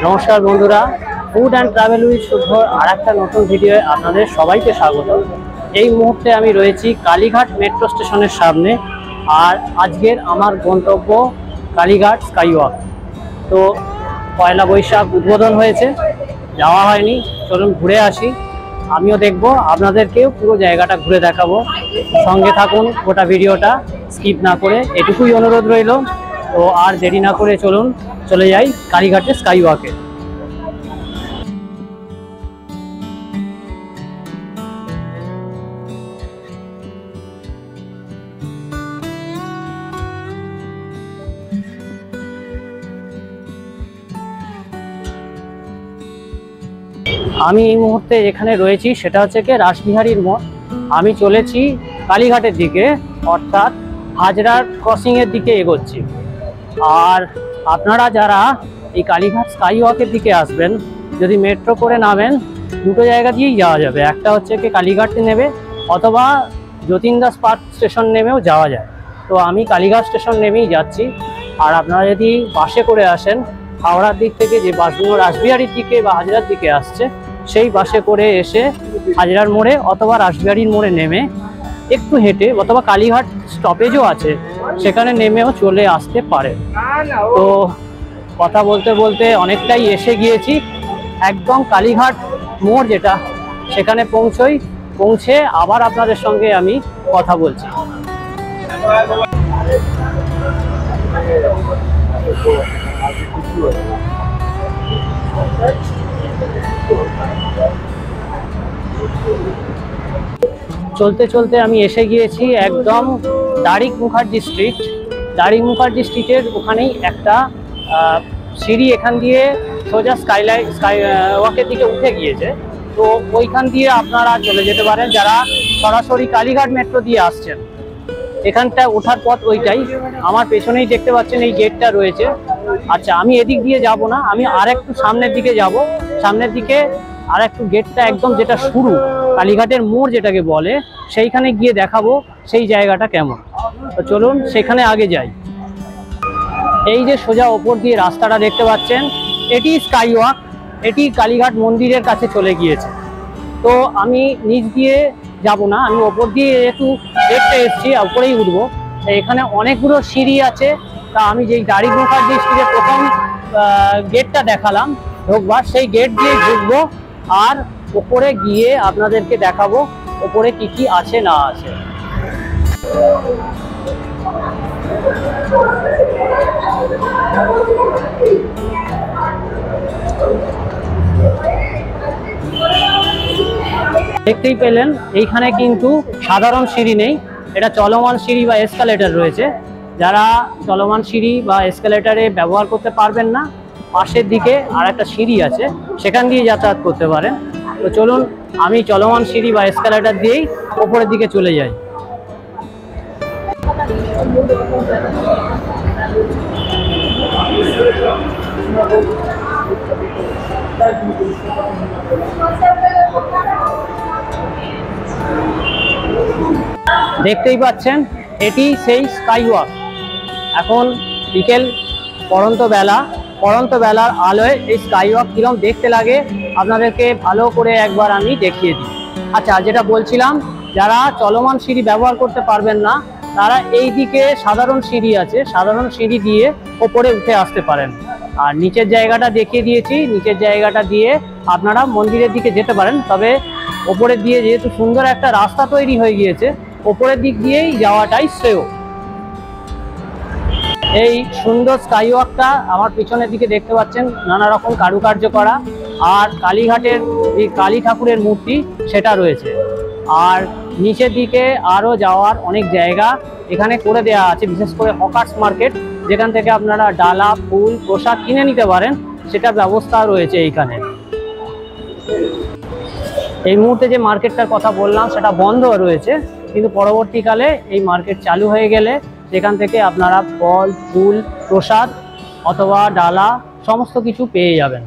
নমস্কার বন্ধুরা, food and travel with শুভর আরেকটা নতুন ভিডিওয়ে আপনাদের সবাইকে স্বাগত। এই মুহূর্তে আমি রয়েছি কালীঘাট মেট্রো স্টেশনের সামনে। আর আজকের আমার গন্তব্য কালীঘাট স্কাইওয়াক। তো পয়লা বৈশাখ উদ্বোধন হয়েছে, যাওয়া হয়নি, চলুন ঘুরে আসি। আমিও দেখব, আপনাদেরকেও পুরো জায়গাটা ঘুরে দেখাবো। সঙ্গে থাকুন গোটা ভিডিওটা স্কিপ না করে, এটুকুই অনুরোধ রইল। তো আর দেরি না করে চলুন চলে যাই কালীঘাটে স্কাইওয়াকে। আমি এই মুহূর্তে এখানে রয়েছি, সেটা হচ্ছে কি রাসবিহারীর মোড়। আমি চলেছি কালীঘাটের দিকে, অর্থাৎ হাজরার ক্রসিংয়ের দিকে এগোচ্ছি। আর আপনারা যারা এই কালীঘাট স্কাইওয়াকের দিকে আসবেন, যদি মেট্রো করে নামেন, দুটো জায়গা দিয়েই যাওয়া যাবে। একটা হচ্ছে কি কালীঘাটে নেবে, অথবা যতীন দাস পার্ক স্টেশন নেমেও যাওয়া যায়। তো আমি কালীঘাট স্টেশন নেমেই যাচ্ছি। আর আপনারা যদি বাসে করে আসেন, হাওড়ার দিক থেকে যে বাসগুলো রাসবিহারীর দিকে বা হাজরার দিকে আসছে, সেই বাসে করে এসে হাজরার মোড়ে অথবা রাসবিহারীর মোড়ে নেমে একটু হেঁটে, অথবা কালীঘাট স্টপেজও আছে, সেখানে নেমেও চলে আসতে পারে। তো কথা বলতে বলতে অনেকটাই এসে গিয়েছি, একদম কালীঘাট মোড় যেটা, সেখানে পৌঁছে আবার আপনাদের সঙ্গে আমি কথা বলছি। চলতে চলতে আমি এসে গিয়েছি একদম দারিক মুখার্জি স্ট্রিট। দারিক মুখার্জি স্ট্রিটের ওখানেই একটা সিঁড়ি এখান দিয়ে সোজা স্কাইওয়াকের দিকে উঠে গিয়েছে। তো ওইখান দিয়ে আপনারা চলে যেতে পারেন যারা সরাসরি কালীঘাট মেট্রো দিয়ে আসছেন। এখানটা ওঠার পথ ওইটাই, আমার পেছনেই দেখতে পাচ্ছেন এই গেটটা রয়েছে। আচ্ছা, আমি এদিক দিয়ে যাব না, আমি আর একটু সামনের দিকে যাব। সামনের দিকে আর একটু গেটটা একদম যেটা শুরু, কালীঘাটের মোড় যেটাকে বলে, সেইখানে গিয়ে দেখাবো সেই জায়গাটা কেমন। তো চলুন সেখানে আগে যাই। এই যে সোজা ওপর দিয়ে রাস্তাটা দেখতে পাচ্ছেন, এটি স্কাইওয়াক, এটি কালীঘাট মন্দিরের কাছে চলে গিয়েছে। তো আমি নিচ দিয়ে যাব না, আমি ওপর দিয়ে একটু দেখতে এসেছি, উপরেই উঠবো। এখানে অনেকগুলো সিঁড়ি আছে। তা আমি যেই দারিক মুখার্জি স্ট্রিটের প্রথম গেটটা দেখালাম ঢোকবার, সেই গেট দিয়ে ঢুকবো। আর ওপরে গিয়ে আপনাদেরকে দেখাবো ওপরে কি কি আছে না আছে। দেখতেই পেলেন এইখানে কিন্তু সাধারণ সিঁড়ি নেই, এটা চলমান সিঁড়ি বা এসকালেটর রয়েছে। যারা চলমান সিঁড়ি বা এসকালেটরে ব্যবহার করতে পারবেন না, পাশের দিকে আর একটা সিঁড়ি আছে, সেখান দিয়ে যাতায়াত করতে পারেন। তো চলুন আমি চলমান সিঁড়ি বা এসকালেটর দিয়েই ওপরের দিকে চলে যাই। দেখতেই পাচ্ছেন এটি সেই স্কাইওয়াক। এখন বিকেল পড়ন্ত বেলার আলোয় এই স্কাইওয়াক কিরকম দেখতে লাগে আপনাদেরকে ভালো করে একবার আমি দেখিয়ে দিই। আচ্ছা, যেটা বলছিলাম, যারা চলমান সিঁড়ি ব্যবহার করতে পারবেন না, তারা এই দিকে সাধারণ সিঁড়ি আছে, সাধারণ সিঁড়ি দিয়ে ওপরে উঠে আসতে পারেন। আর নিচের জায়গাটা দেখিয়ে দিয়েছি, নিচের জায়গাটা দিয়ে আপনারা মন্দিরের দিকে যেতে পারেন। তবে ওপরের দিয়ে যেহেতু সুন্দর একটা রাস্তা তৈরি হয়ে গিয়েছে, ওপরের দিক দিয়েই যাওয়াটাই শ্রেয়। এই সুন্দর স্কাইওয়াকটা আমার পিছনের দিকে দেখতে পাচ্ছেন, নানা রকম কারুকার্য করা। আর কালীঘাটের এই কালী ঠাকুরের মূর্তি সেটা রয়েছে। আর নিচের দিকে আরও যাওয়ার অনেক জায়গা এখানে করে দেওয়া আছে, বিশেষ করে হকার্স মার্কেট, যেখান থেকে আপনারা ডালা, ফুল, প্রসাদ কিনে নিতে পারেন, সেটা ব্যবস্থা রয়েছে এইখানে। এই মুহূর্তে যে মার্কেটটার কথা বললাম সেটা বন্ধ রয়েছে, কিন্তু পরবর্তীকালে এই মার্কেট চালু হয়ে গেলে সেখান থেকে আপনারা ফল, ফুল, প্রসাদ অথবা ডালা সমস্ত কিছু পেয়ে যাবেন।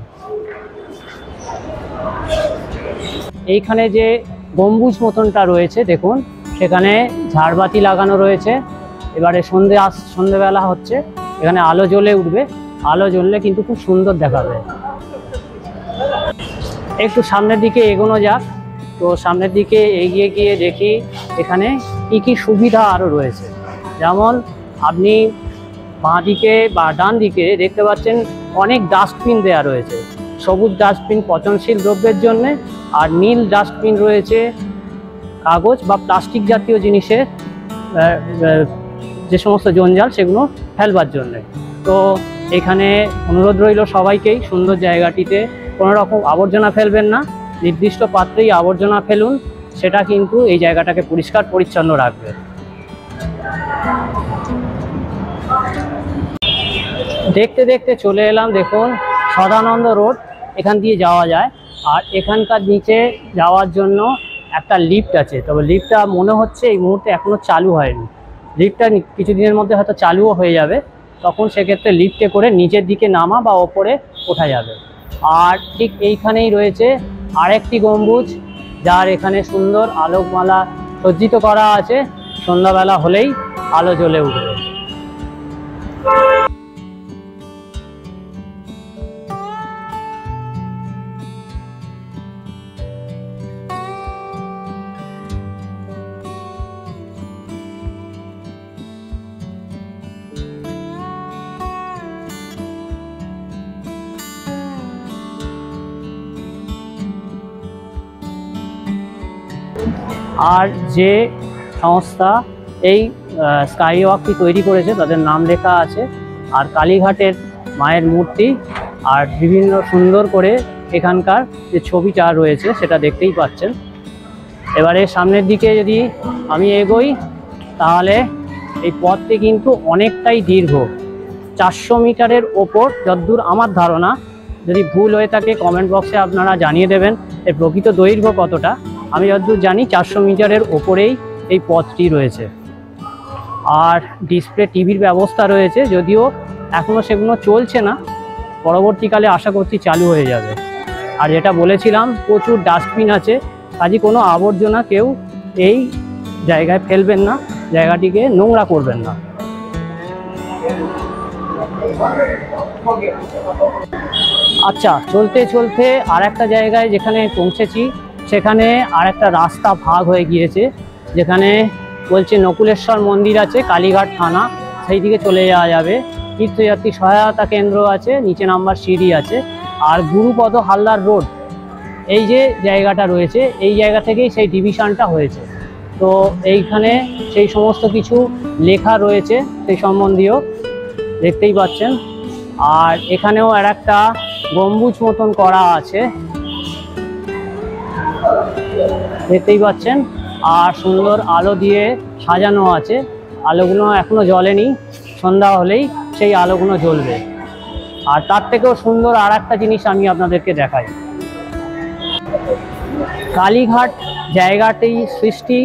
এইখানে যে গম্বুজ মতনটা রয়েছে দেখুন, সেখানে ঝাড়বাতি লাগানো রয়েছে। এবারে সন্ধেবেলা হচ্ছে, এখানে আলো জ্বলে উঠবে। আলো জ্বললে কিন্তু খুব সুন্দর দেখাবে। একটু সামনের দিকে এগোনো যাক। তো সামনের দিকে এগিয়ে গিয়ে দেখি এখানে কি কি সুবিধা আরও রয়েছে। যেমন আপনি বাঁ দিকে বা ডান দিকে দেখতে পাচ্ছেন অনেক ডাস্টবিন দেওয়া রয়েছে। সবুজ ডাস্টবিন পচনশীল দ্রব্যের জন্যে, আর নীল ডাস্টবিন রয়েছে কাগজ বা প্লাস্টিক জাতীয় জিনিসের যে সমস্ত জঞ্জাল সেগুলো ফেলবার জন্যে। তো এখানে অনুরোধ রইল সবাইকেই, সুন্দর জায়গাটিতে কোনো রকম আবর্জনা ফেলবেন না, নির্দিষ্ট পাত্রেই আবর্জনা ফেলুন, সেটা কিন্তু এই জায়গাটাকে পরিষ্কার পরিচ্ছন্ন রাখবে। দেখতে দেখতে চলে এলাম, দেখুন সদানন্দ রোড, এখান দিয়ে যাওয়া যায়। আর এখানকার নিচে যাওয়ার জন্য একটা লিফট আছে, তবে লিফটটা মনে হচ্ছে এই মুহূর্তে এখনও চালু হয়নি। লিফটটা কিছুদিনের মধ্যে হয়তো চালুও হয়ে যাবে, তখন সেক্ষেত্রে লিফটে করে নিচের দিকে নামা বা ওপরে ওঠা যাবে। আর ঠিক এইখানেই রয়েছে আরেকটি গম্বুজ, যার এখানে সুন্দর আলোকমালা সজ্জিত করা আছে, সন্ধ্যাবেলা হলেই আলো জ্বলে উঠবে। আর যে সংস্থা এই স্কাই ওয়াকটি তৈরি করেছে তাদের নাম লেখা আছে। আর কালীঘাটের মায়ের মূর্তি আর বিভিন্ন সুন্দর করে এখানকার যে ছবিটা রয়েছে সেটা দেখতেই পাচ্ছেন। এবারে সামনের দিকে যদি আমি এগোই তাহলে এই পথটি কিন্তু অনেকটাই দীর্ঘ, 400 মিটারের ওপর যতদূর আমার ধারণা। যদি ভুল হয়ে থাকে কমেন্ট বক্সে আপনারা জানিয়ে দেবেন এর প্রকৃত দৈর্ঘ্য কতটা। আমি যতদূর জানি 400 মিটারের ওপরেই এই পথটি রয়েছে। আর ডিসপ্লে টিভির ব্যবস্থা রয়েছে, যদিও এখনও সেগুলো চলছে না, পরবর্তীকালে আশা করছি চালু হয়ে যাবে। আর যেটা বলেছিলাম প্রচুর ডাস্টবিন আছে, কাজে কোনো আবর্জনা কেউ এই জায়গায় ফেলবেন না, জায়গাটিকে নোংরা করবেন না। আচ্ছা, চলতে চলতে আর একটা জায়গায় যেখানে পৌঁছেছি সেখানে আর একটা রাস্তা ভাগ হয়ে গিয়েছে, যেখানে বলছে নকুলেশ্বর মন্দির আছে, কালীঘাট থানা, সেই দিকে চলে যাওয়া যাবে। তীর্থযাত্রী সহায়তা কেন্দ্র আছে, নিচে নাম্বার সিঁড়ি আছে। আর গুরুপদ হালদার রোড, এই যে জায়গাটা রয়েছে এই জায়গা থেকেই সেই ডিভিশনটা হয়েছে। তো এইখানে সেই সমস্ত কিছু লেখা রয়েছে সেই সম্বন্ধীয়, দেখতেই পাচ্ছেন। আর এখানেও আর একটা গম্বুজ মতন করা আছে, দেখতেই পাচ্ছেন। আর সুন্দর আলো দিয়ে সাজানো আছে, আলোগুলো এখনো জ্বলেনি, সন্ধ্যা হলেই সেই আলোগুলো জ্বলবে। আর তার থেকেও সুন্দর আর একটা জিনিস আমি আপনাদেরকে দেখাই। কালীঘাট জায়গাটি সৃষ্টি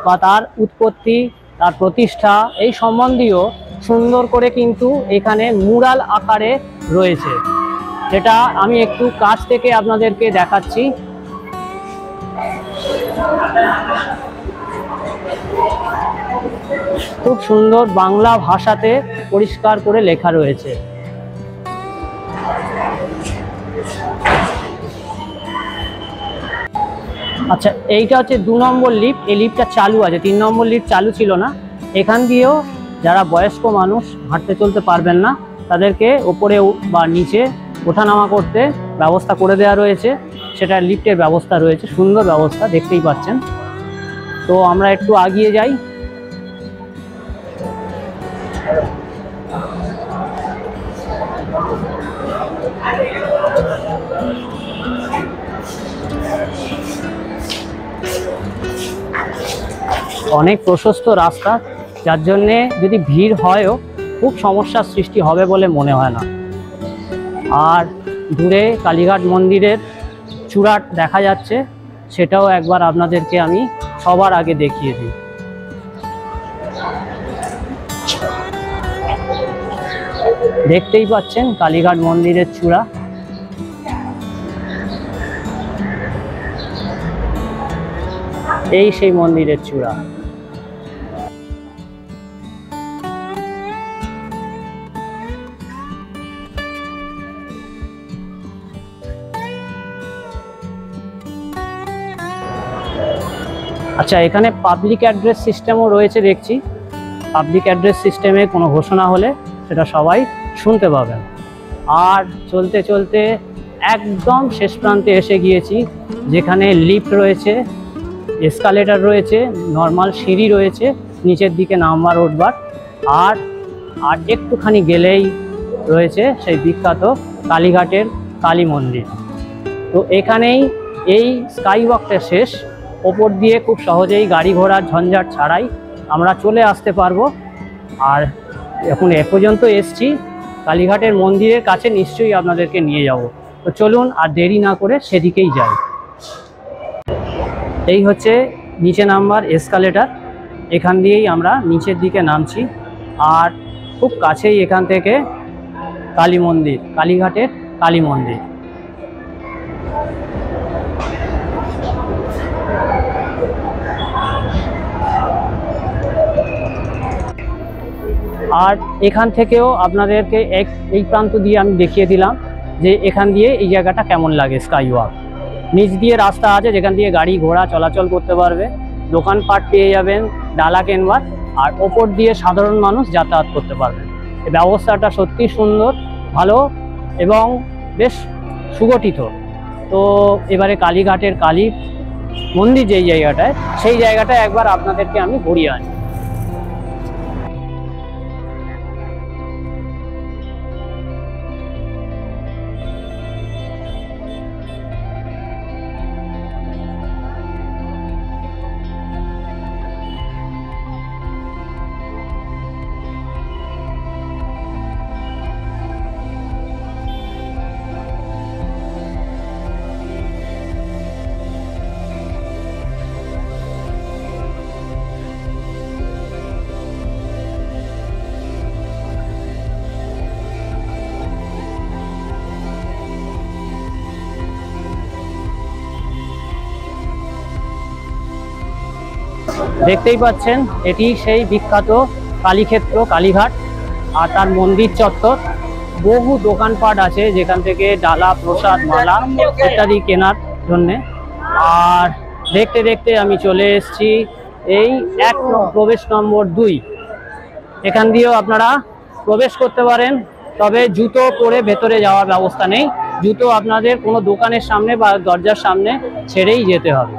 বা তার উৎপত্তি, তার প্রতিষ্ঠা এই সম্বন্ধীয় সুন্দর করে কিন্তু এখানে মুরাল আকারে রয়েছে, যেটা আমি একটু কাছ থেকে আপনাদেরকে দেখাচ্ছি। খুব সুন্দর বাংলা ভাষাতে পরিষ্কার করে লেখা রয়েছে। আচ্ছা, এইটা হচ্ছে 2 নম্বর লিফট। এই লিফটটা চালু আছে, 3 নম্বর লিফট চালু ছিল না। এখান দিয়েও যারা বয়স্ক মানুষ হাঁটতে চলতে পারবেন না তাদেরকে ওপরে বা নিচে ওঠানামা করতে ব্যবস্থা করে দেওয়া রয়েছে, সেটা লিফটের ব্যবস্থা রয়েছে, সুন্দর ব্যবস্থা, দেখতেই পাচ্ছেন। তো আমরা একটু এগিয়ে যাই। অনেক প্রশস্ত রাস্তা, যার জন্যে যদি ভিড় হয়ও খুব সমস্যার সৃষ্টি হবে বলে মনে হয় না। আর দূরে কালীঘাট মন্দিরের চূড়াট দেখা যাচ্ছে, সেটাও একবার আপনাদেরকে আমি সবার আগে দেখিয়ে দিই। দেখতেই পাচ্ছেন কালীঘাট মন্দিরের চূড়া। এই সেই মন্দিরের চূড়া। আচ্ছা, এখানে পাবলিক অ্যাড্রেস সিস্টেমও রয়েছে দেখছি। পাবলিক অ্যাড্রেস সিস্টেমে কোনো ঘোষণা হলে সেটা সবাই শুনতে পাবেন। আর চলতে চলতে একদম শেষ প্রান্তে এসে গিয়েছি, যেখানে লিফট রয়েছে, এসকালেটর রয়েছে, নর্মাল সিঁড়ি রয়েছে নিচের দিকে নামবার উঠবার। আর একটুখানি গেলেই রয়েছে সেই বিখ্যাত কালীঘাটের কালী মন্দির। তো এখানেই এই স্কাই ওয়াকটা শেষ। ওপর দিয়ে খুব সহজেই গাড়ি ঘোড়ার ঝঞ্ঝাট ছাড়াই আমরা চলে আসতে পারবো। আর এখন এ পর্যন্ত এসছি, কালীঘাটের মন্দিরের কাছে নিশ্চয়ই আপনাদেরকে নিয়ে যাব। তো চলুন আর দেরি না করে সেদিকেই যাই। এই হচ্ছে নিচে নামবার এসকালেটর, এখান দিয়েই আমরা নিচের দিকে নামছি। আর খুব কাছেই এখান থেকে কালী মন্দির, কালীঘাটের কালী মন্দির। আর এখান থেকেও আপনাদেরকে এই প্রান্ত দিয়ে আমি দেখিয়ে দিলাম যে এখান দিয়ে এই জায়গাটা কেমন লাগে স্কাই ওয়াক। নিচ দিয়ে রাস্তা আছে যেখান দিয়ে গাড়ি ঘোড়া চলাচল করতে পারবে, দোকানপাট পেয়ে যাবেন, ডালা কেনবার। আর ওপর দিয়ে সাধারণ মানুষ যাতায়াত করতে পারবে। এই ব্যবস্থাটা সত্যি সুন্দর, ভালো এবং বেশ সুগঠিত। তো এবারে কালীঘাটের কালী মন্দির যেই জায়গাটায়, সেই জায়গাটায় একবার আপনাদেরকে আমি ঘুরিয়ে আনি। দেখতেই পাচ্ছেন এটি সেই বিখ্যাত কালীক্ষেত্র কালীঘাট আর তার মন্দির চত্বর। বহু দোকানপাট আছে যেখান থেকে ডালা, প্রসাদ, মালা ইত্যাদি কেনার জন্যে। আর দেখতে দেখতে আমি চলে এসেছি এই প্রবেশ নম্বর 2। এখান দিয়েও আপনারা প্রবেশ করতে পারেন, তবে জুতো পরে ভেতরে যাওয়ার ব্যবস্থা নেই। জুতো আপনাদের কোনো দোকানের সামনে বা দরজার সামনে ছেড়েই যেতে হবে।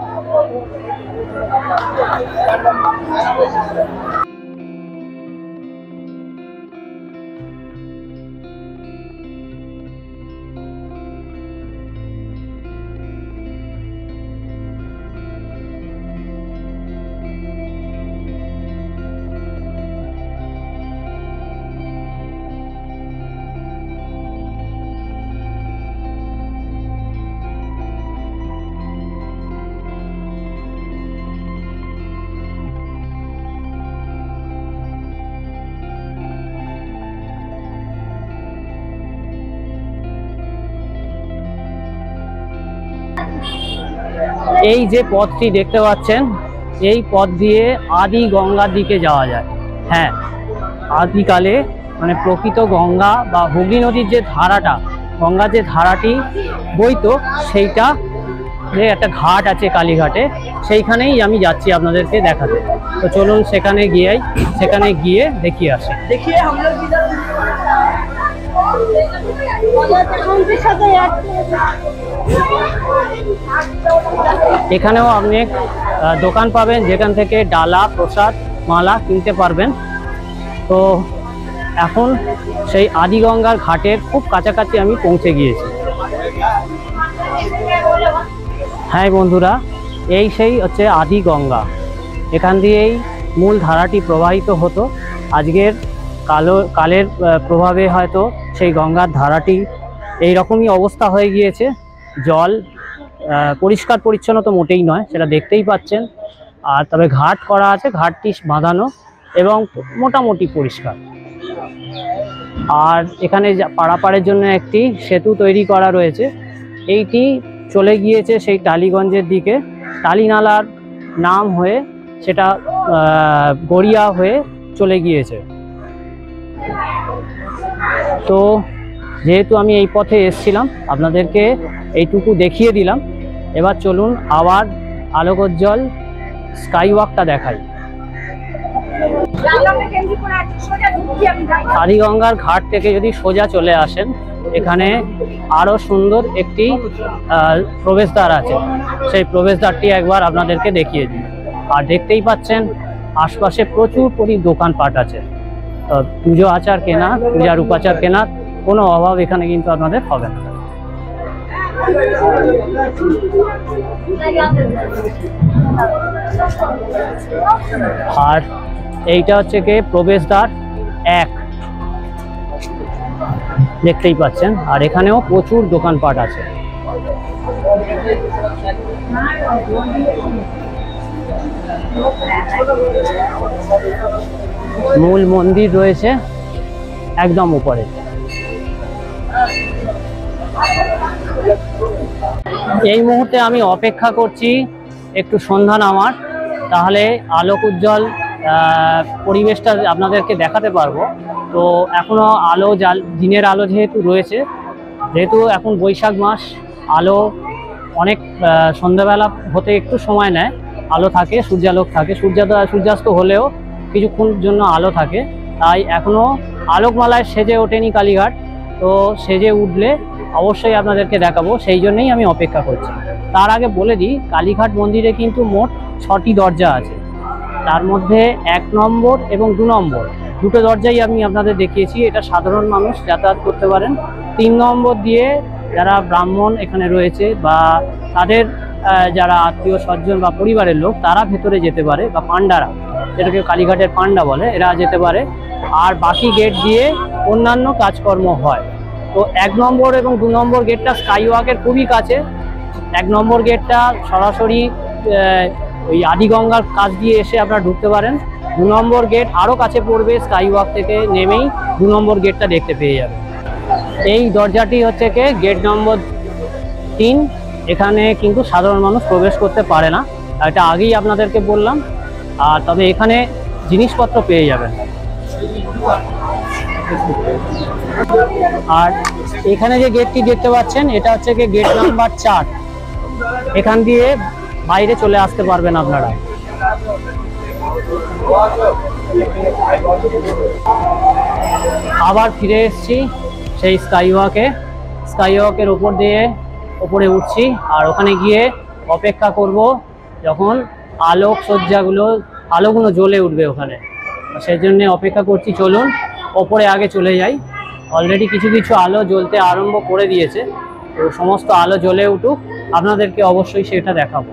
এই যে পথটি দেখতে পাচ্ছেন, এই পথ দিয়ে আদি গঙ্গার দিকে যাওয়া যায়। হ্যাঁ, আদিকালে মানে প্রকৃত গঙ্গা বা হুগলি নদীর যে ধারাটা, গঙ্গার যে ধারাটি বইতো, সেইটা যে একটা ঘাট আছে কালীঘাটে, সেইখানেই আমি যাচ্ছি আপনাদেরকে দেখাতে। তো চলুন সেখানে গিয়ে দেখিয়ে আসি। এখানেও আপনি দোকান পাবেন যেখান থেকে ডালা, প্রসাদ, মালা কিনতে পারবেন। তো এখন সেই আদিগঙ্গার ঘাটের খুব কাছাকাছি আমি পৌঁছে গিয়েছি। হ্যাঁ বন্ধুরা, এই সেই হচ্ছে আদিগঙ্গা। এখান দিয়েই মূল ধারাটি প্রবাহিত হতো। আজকের কালের প্রভাবে হয়তো সেই গঙ্গার ধারাটি এই রকমই অবস্থা হয়ে গিয়েছে। জল পরিষ্কার পরিচ্ছন্ন তো মোটেই নয়, সেটা দেখতেই পাচ্ছেন। আর তবে ঘাট করা আছে, ঘাটটি বাঁধানো এবং মোটামুটি পরিষ্কার। আর এখানে পারাপারের জন্য একটি সেতু তৈরি করা রয়েছে। এইটি চলে গিয়েছে সেই টালিগঞ্জের দিকে, টালিনালার নাম হয়ে সেটা গড়িয়া হয়ে চলে গিয়েছে। তো যেহেতু আমি এই পথে এসেছিলাম, আপনাদেরকে এইটুকু দেখিয়ে দিলাম। এবার চলুন আবার আলোকোজ্জ্বল স্কাই ওয়াকটা দেখাই। কালীগঙ্গার ঘাট থেকে যদি সোজা চলে আসেন, এখানে আরো সুন্দর একটি প্রবেশদ্বার আছে, সেই প্রবেশদ্বারটি একবার আপনাদেরকে দেখিয়ে দিই। আর দেখতেই পাচ্ছেন আশপাশে প্রচুর দোকানপাট আছে। পুজো আচার কেনা, পূজার উপাচার কেনার কোনো অভাব এখানে কিন্তু আপনাদের হবে না। আর এইটা হচ্ছে কি প্রবেশদ্বার 1, দেখতেই পাচ্ছেন। আর এখানেও প্রচুর দোকানপাট আছে। মূল মন্দির রয়েছে একদম উপরে। এই মুহূর্তে আমি অপেক্ষা করছি একটু সন্ধ্যা নামার, তাহলে আলোক উজ্জ্বল পরিবেশটা আপনাদেরকে দেখাতে পারবো। তো এখনো আলো দিনের আলো যেহেতু রয়েছে, যেহেতু এখন বৈশাখ মাস, আলো অনেক সন্ধ্যাবেলা হতে একটু সময় নেয়, আলো থাকে, সূর্যালোক থাকে, সূর্যাস্ত হলেও কিছুক্ষণ জন্য আলো থাকে। তাই এখনো আলোকমালায় সেজে ওঠেনি কালীঘাট। তো সেজে উঠলে অবশ্যই আপনাদেরকে দেখাবো, সেই জন্যই আমি অপেক্ষা করছি। তার আগে বলে দিই, কালীঘাট মন্দিরে কিন্তু মোট 6টি দরজা আছে। তার মধ্যে 1 নম্বর এবং 2 নম্বর দুটো দরজাই আমি আপনাদের দেখিয়েছি, এটা সাধারণ মানুষ যাতায়াত করতে পারেন। 3 নম্বর দিয়ে যারা ব্রাহ্মণ এখানে রয়েছে বা তাদের যারা আত্মীয় স্বজন বা পরিবারের লোক, তারা ভেতরে যেতে পারে, বা পান্ডারা, যেটাকে কালীঘাটের পান্ডা বলে, এরা যেতে পারে। আর বাকি গেট দিয়ে অন্যান্য কাজকর্ম হয়। তো 1 নম্বর এবং 2 নম্বর গেটটা স্কাই ওয়াকের খুবই কাছে। 1 নম্বর গেটটা সরাসরি ওই আদিগঙ্গার কাছ দিয়ে এসে আপনারা ঢুকতে পারেন। 2 নম্বর গেট আরও কাছে পড়বে, স্কাই ওয়াক থেকে নেমেই 2 নম্বর গেটটা দেখতে পেয়ে যাবে। এই দরজাটি হচ্ছে কি গেট নম্বর 3। এখানে কিন্তু সাধারণ মানুষ প্রবেশ করতে পারে না, এটা আগেই আপনাদেরকে বললাম। আর তবে এখানে জিনিসপত্র পেয়ে যাবেন। আর এখানে যে গেটটি দেখতে পাচ্ছেন, এটা হচ্ছে কি গেট নাম্বার 4। এখান দিয়ে বাইরে চলে আসতে পারবেন আপনারা। আবার ফিরে এসেছি সেই স্কাই ওয়াকের উপর দিয়ে উপরে উঠছি। আর ওখানে গিয়ে অপেক্ষা করব যখন আলোগুলো জ্বলে উঠবে ওখানে, সেই জন্য অপেক্ষা করছি। চলুন ওপরে আগে চলে যাই। অলরেডি কিছু কিছু আলো জ্বলতে আরম্ভ করে দিয়েছে, তো সমস্ত আলো জ্বলে উঠুক, আপনাদেরকে অবশ্যই সেটা দেখাবো।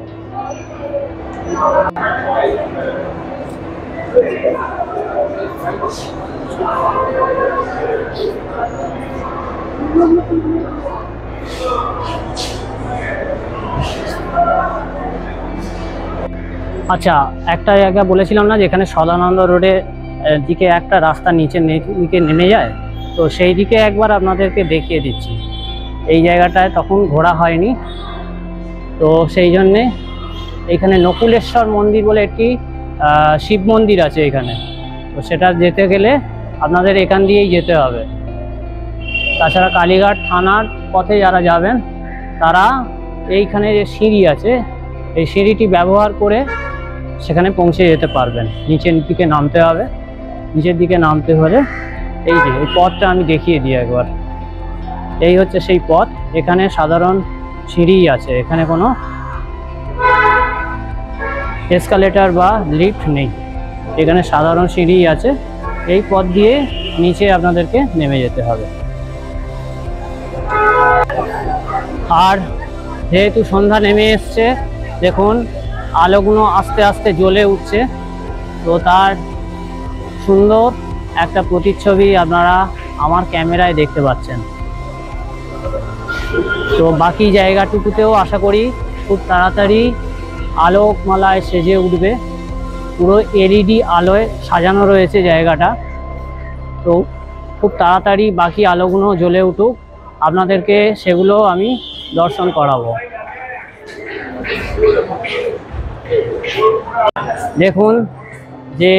আচ্ছা, একটা জায়গা বলেছিলাম না যেখানে সদানন্দ রোডের দিকে একটা রাস্তা নিচে নেমে যায়, তো সেই দিকে একবার আপনাদেরকে দেখিয়ে দিচ্ছি। এই জায়গাটায় তখন ঘোরা হয়নি, তো সেই জন্যে এখানে নকুলেশ্বর মন্দির বলে একটি শিব মন্দির আছে এখানে। তো সেটা যেতে গেলে আপনাদের এখান দিয়েই যেতে হবে। তাছাড়া কালীঘাট থানার পথে যারা যাবেন, তারা এইখানে যে সিঁড়ি আছে, এই সিঁড়িটি ব্যবহার করে সেখানে পৌঁছে যেতে পারবেন। নিচের দিকে নামতে হবে। নিচের দিকে নামতে হলে এই যে এই পথটা আমি দেখিয়ে দিই একবার। এই হচ্ছে সেই পথ। এখানে সাধারণ সিঁড়ি আছে, এখানে কোনো এসকালেটর বা লিফট নেই, এখানে সাধারণ সিঁড়ি আছে। এই পথ দিয়ে নিচে আপনাদেরকে নেমে যেতে হবে। আর যেহেতু সন্ধ্যা নেমে এসছে, দেখুন আলোগুলো আস্তে আস্তে জ্বলে উঠছে, তো তার সুন্দর একটা প্রতিচ্ছবি আপনারা আমার ক্যামেরায় দেখতে পাচ্ছেন। তো বাকি জায়গাটুকুতেও আশা করি খুব তাড়াতাড়ি আলোকমালায় সেজে উঠবে। পুরো এলইডি আলোয় সাজানো রয়েছে জায়গাটা, তো খুব তাড়াতাড়ি বাকি আলোগুলো জ্বলে উঠুক, আপনাদেরকে সেগুলো আমি দর্শন করাবো। দেখুন যে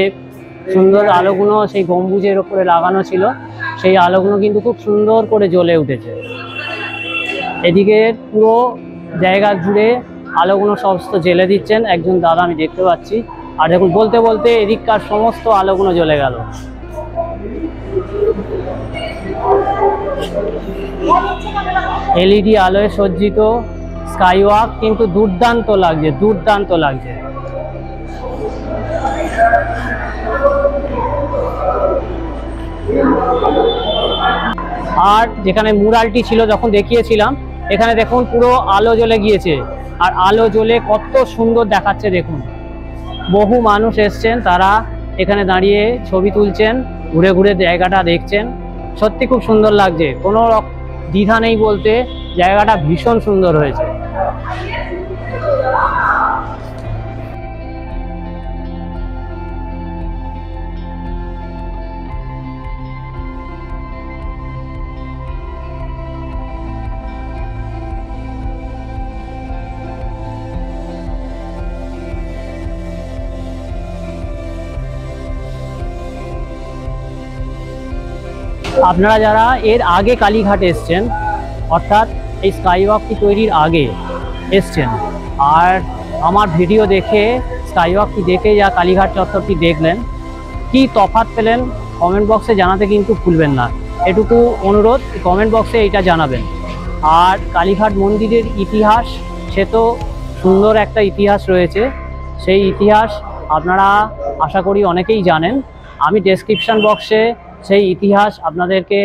সুন্দর আলোগুলো সেই গম্বুজের ওপরে লাগানো ছিল, সেই আলোগুলো কিন্তু খুব সুন্দর করে জ্বলে উঠেছে। এদিকে পুরো জায়গা জুড়ে আলোগুলো সমস্ত জ্বেলে দিচ্ছেন একজন দাদা, আমি দেখতে পাচ্ছি। আর দেখুন বলতে বলতে এদিককার সমস্ত আলোগুলো জ্বলে গেল। এলইডি আলোয় সজ্জিত স্কাই ওয়াক কিন্তু দুর্দান্ত লাগছে, দুর্দান্ত লাগছে। আর যেখানে মুরালটি ছিল যখন দেখিয়েছিলাম, এখানে দেখুন পুরো আলো জ্বলে গিয়েছে। আর আলো জ্বলে কত সুন্দর দেখাচ্ছে দেখুন। বহু মানুষ এসছেন, তারা এখানে দাঁড়িয়ে ছবি তুলছেন, ঘুরে ঘুরে জায়গাটা দেখছেন। সত্যি খুব সুন্দর লাগছে, কোনো দ্বিধা নেই বলতে, জায়গাটা ভীষণ সুন্দর হয়েছে। আপনারা যারা এর আগে কালীঘাট এসছেন, অর্থাৎ এই স্কাই ওয়াকটি তৈরির আগে এসছেন, আর আমার ভিডিও দেখে স্কাই ওয়াকটি দেখে যা কালীঘাট চত্বরটি দেখলেন, কি তফাৎ পেলেন কমেন্ট বক্সে জানাতে কিন্তু ভুলবেন না। এটুকু অনুরোধ, কমেন্ট বক্সে এটা জানাবেন। আর কালীঘাট মন্দিরের ইতিহাস, সে তো সুন্দর একটা ইতিহাস রয়েছে। সেই ইতিহাস আপনারা আশা করি অনেকেই জানেন। আমি ডেসক্রিপশন বক্সে সেই ইতিহাস আপনাদেরকে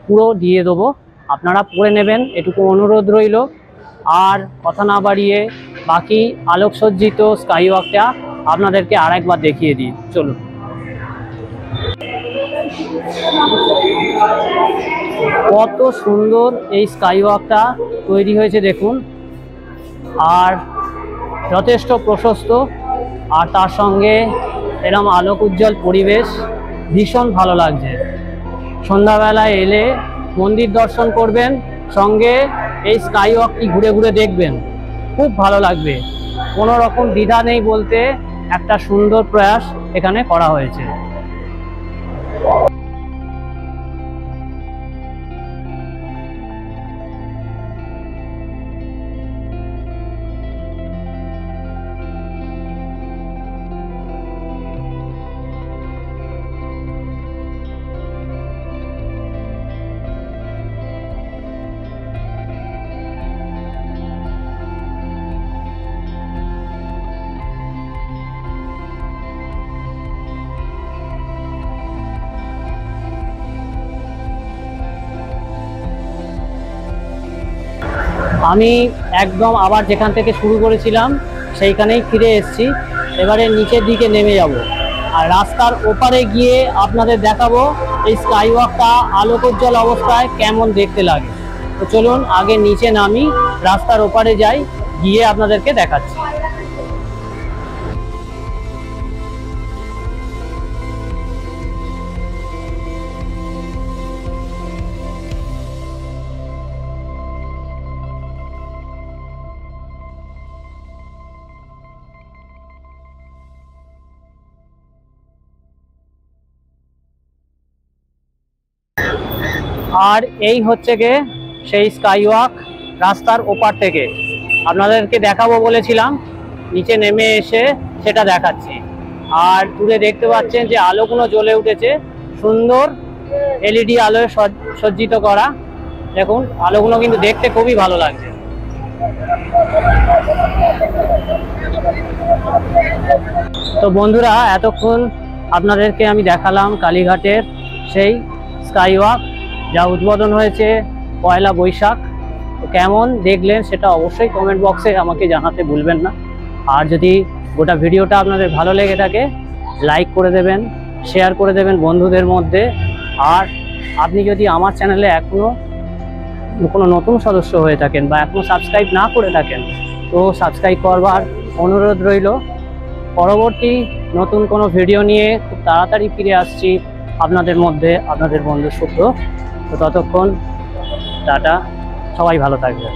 পুরো দিয়ে দেবো, আপনারা পড়ে নেবেন, এটুকু অনুরোধ রইল। আর কথা না বাড়িয়ে বাকি আলোকসজ্জিত স্কাই ওয়াকটা আপনাদেরকে আরেকবার দেখিয়ে দিই, চলুন। কত সুন্দর এই স্কাই ওয়াকটা তৈরি হয়েছে দেখুন, আর যথেষ্ট প্রশস্ত, আর তার সঙ্গে এরকম আলোক উজ্জ্বল পরিবেশ, ভীষণ ভালো লাগছে। সন্ধ্যাবেলায় এলে মন্দির দর্শন করবেন, সঙ্গে এই স্কাই ওয়াকটি ঘুরে ঘুরে দেখবেন, খুব ভালো লাগবে। কোনো রকম দ্বিধা নেই বলতে, একটা সুন্দর প্রয়াস এখানে করা হয়েছে। আমি একদম আবার যেখান থেকে শুরু করেছিলাম সেইখানেই ফিরে এসেছি। এবারে নিচের দিকে নেমে যাব, আর রাস্তার ওপারে গিয়ে আপনাদের দেখাবো এই স্কাই ওয়াকটা আলোকোজ্জ্বল অবস্থায় কেমন দেখতে লাগে। তো চলুন আগে নিচে নামি, রাস্তার ওপারে যাই, গিয়ে আপনাদেরকে দেখাচ্ছি। আর এই হচ্ছে গিয়ে সেই স্কাই ওয়াক রাস্তার ওপার থেকে আপনাদেরকে দেখাবো বলেছিলাম, নিচে নেমে এসে সেটা দেখাচ্ছি। আর দূরে দেখতে পাচ্ছেন যে আলোগুলো জ্বলে উঠেছে, সুন্দর এলইডি আলোয় সজ্জিত করা। দেখুন আলোগুলো কিন্তু দেখতে খুবই ভালো লাগছে। তো বন্ধুরা, এতক্ষণ আপনাদেরকে আমি দেখালাম কালীঘাটের সেই স্কাই ওয়াক, যা উদ্বোধন হয়েছে 1 বৈশাখ। তো কেমন দেখলেন সেটা অবশ্যই কমেন্ট বক্সে আমাকে জানাতে ভুলবেন না। আর যদি গোটা ভিডিওটা আপনাদের ভালো লেগে থাকে, লাইক করে দেবেন, শেয়ার করে দেবেন বন্ধুদের মধ্যে। আর আপনি যদি আমার চ্যানেলে এখনও কোনো নতুন সদস্য হয়ে থাকেন বা এখনও সাবস্ক্রাইব না করে থাকেন, তো সাবস্ক্রাইব করবার অনুরোধ রইল। পরবর্তী নতুন কোনো ভিডিও নিয়ে খুব তাড়াতাড়ি ফিরে আসছি আপনাদের মধ্যে, আপনাদের বন্ধু শুভ্র। তো ততক্ষণ টাটা, সবাই ভালো থাকবেন।